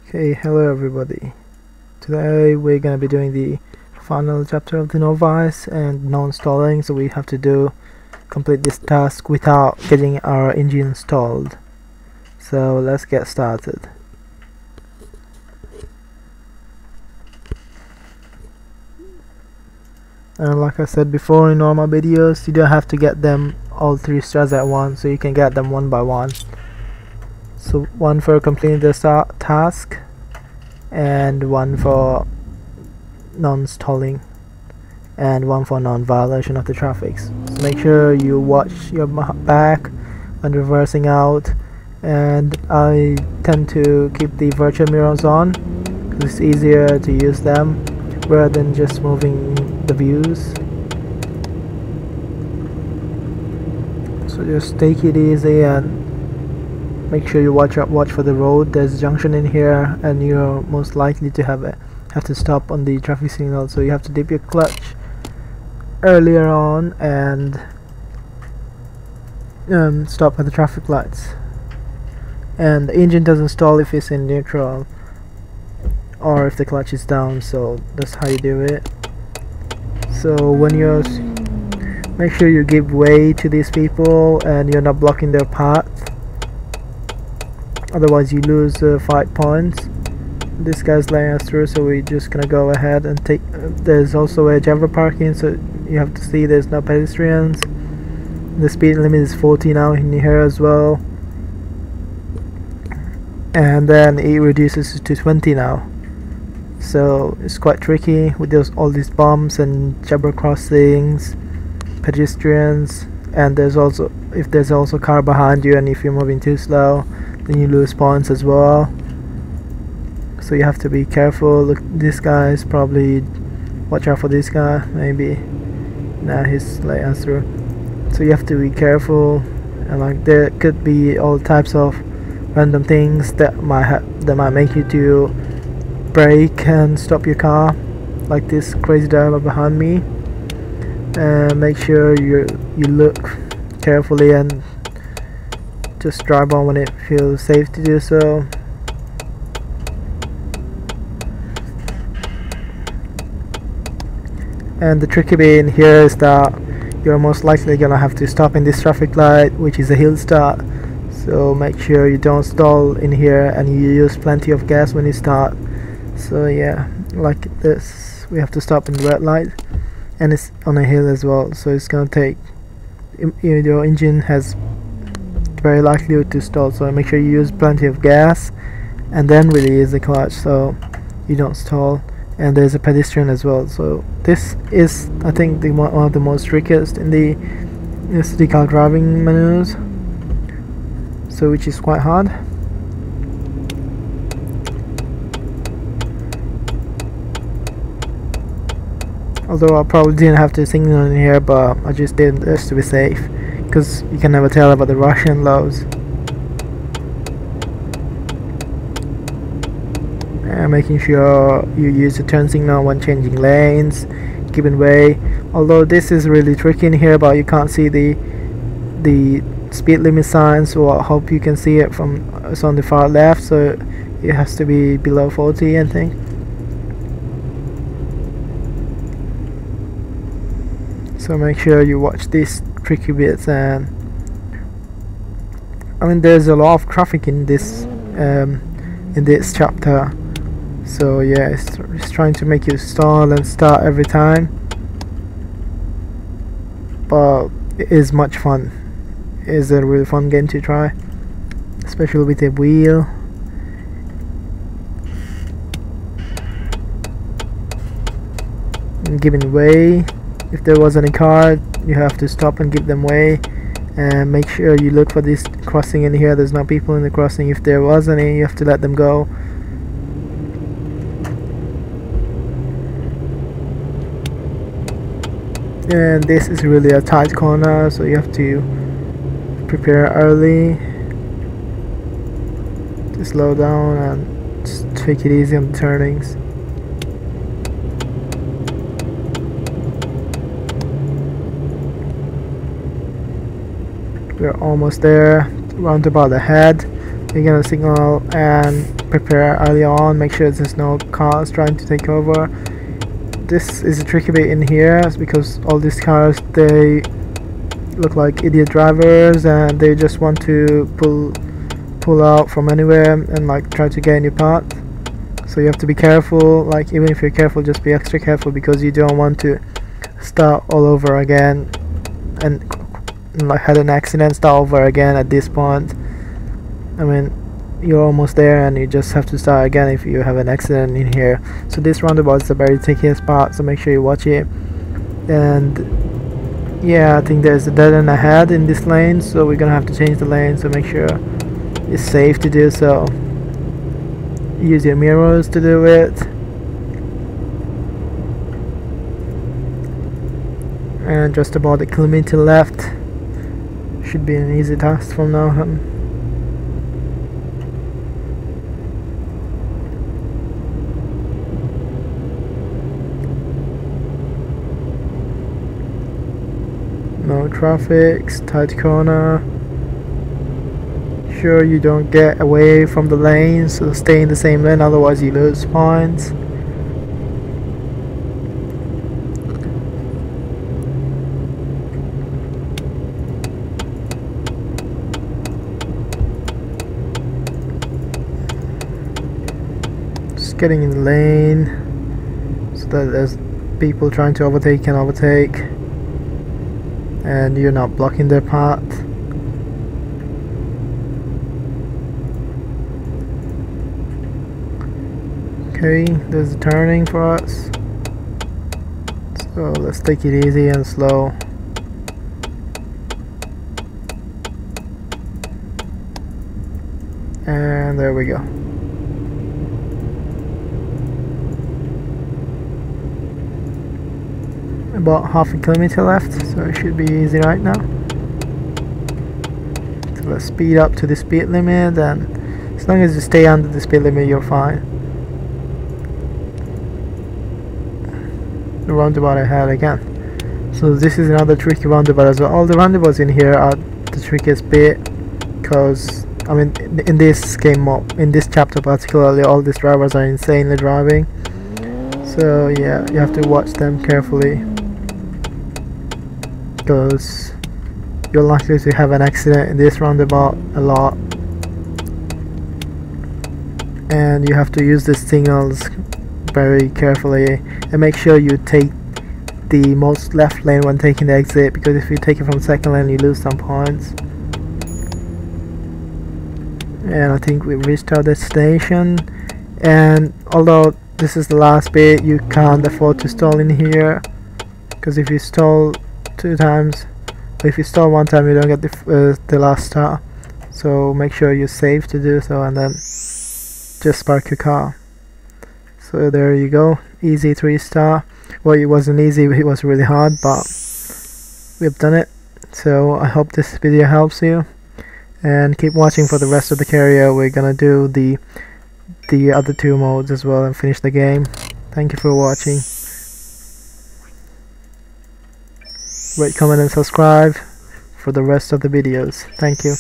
Okay, hello everybody. Today we're gonna be doing the final chapter of the Novice and no installing, so we have to complete this task without getting our engine installed. So let's get started. And like I said before in normal videos, you don't have to get them all 3 stars at once, so you can get them one by one. So one for completing the task and one for non-stalling and one for non-violation of the traffic. So make sure you watch your back when reversing out, and I tend to keep the virtual mirrors on because it's easier to use them rather than just moving the views. So just take it easy and make sure you watch for the road. There's a junction in here and you're most likely to have to stop on the traffic signal, so you have to dip your clutch earlier on and stop at the traffic lights. And the engine doesn't stall if it's in neutral or if the clutch is down, so that's how you do it. So when you're make sure you give way to these people and you're not blocking their path, otherwise you lose 5 points. This guy's letting us through, so we're just gonna go ahead and take there's also a zebra parking, so you have to see there's no pedestrians. The speed limit is 40 now in here as well, and then it reduces to 20 now, so it's quite tricky with all these bumps and zebra crossings, pedestrians, and there's also a car behind you, and if you're moving too slow then you lose points as well. So you have to be careful. Look, this guy is probably, watch out for this guy. Maybe nah, he's letting us through, so you have to be careful. And like there could be all types of random things that might make you to brake and stop your car, like this crazy driver behind me. And make sure you look carefully and just drive on when it feels safe to do so. And the tricky bit in here is that you're most likely gonna have to stop in this traffic light, which is a hill start, so make sure you don't stall in here and you use plenty of gas when you start. So yeah, like this, we have to stop in the red light, and it's on a hill as well, so it's gonna take, your engine has very likely to stall, so make sure you use plenty of gas and then release the clutch so you don't stall. And there's a pedestrian as well, so this is, I think, one of the most trickiest in the city car driving menus, so which is quite hard. Although I probably didn't have to signal in here, but I just did this to be safe, because you can never tell about the Russian laws. And making sure you use the turn signal when changing lanes, giving way. Although this is really tricky in here, but you can't see the speed limit sign, so I hope you can see it from, it's on the far left, so it has to be below 40, I think. So make sure you watch these tricky bits. And I mean, there's a lot of traffic in this chapter, so yeah, it's trying to make you stall and start every time, but it is much fun. It is a really fun game to try, especially with the wheel. And giving way. If there was any car, you have to stop and give them way, and make sure you look for this crossing in here. There's no people in the crossing. If there was any, you have to let them go. And this is really a tight corner, so you have to prepare early to slow down and just take it easy on the turnings. We're almost there, roundabout ahead. You're gonna signal and prepare early on, make sure there's no cars trying to take over. This is a tricky bit in here because all these cars, they look like idiot drivers and they just want to pull out from anywhere and like try to get in your path. So you have to be careful. Like, even if you're careful, just be extra careful because you don't want to start all over again and like had an accident, start over again at this point. I mean, you're almost there and you just have to start again if you have an accident in here. So this roundabout is the very trickiest part, so make sure you watch it. And yeah, I think there's a dead end ahead in this lane, so we're gonna have to change the lane, so make sure it's safe to do so. Use your mirrors to do it. And just about a kilometer left. Should be an easy task from now on. No traffic, tight corner. Sure you don't get away from the lane, so stay in the same lane, otherwise you lose points. Just getting in the lane so that there's people trying to overtake can overtake and you're not blocking their path. Okay, there's a turning for us, so let's take it easy and slow. And there we go. About half a kilometer left, so it should be easy right now. So let's speed up to the speed limit, and as long as you stay under the speed limit, you're fine. The roundabout ahead again. So this is another tricky roundabout as well. All the roundabouts in here are the trickiest bit because, I mean, in this game mode, in this chapter particularly, all these drivers are insanely driving. So yeah, you have to watch them carefully because you're likely to have an accident in this roundabout a lot, and you have to use the signals very carefully and make sure you take the most left lane when taking the exit, because if you take it from second lane you lose some points. And I think we've reached our destination, and although this is the last bit, you can't afford to stall in here because if you stall 2 times, or if you stall 1 time, you don't get the last star. So make sure you're safe to do so, and then just park your car. So there you go, easy 3-star. Well, it wasn't easy, it was really hard, but we've done it. So I hope this video helps you, and keep watching for the rest of the career. We're gonna do the other 2 modes as well and finish the game. Thank you for watching. Rate, comment and subscribe for the rest of the videos. Thank you.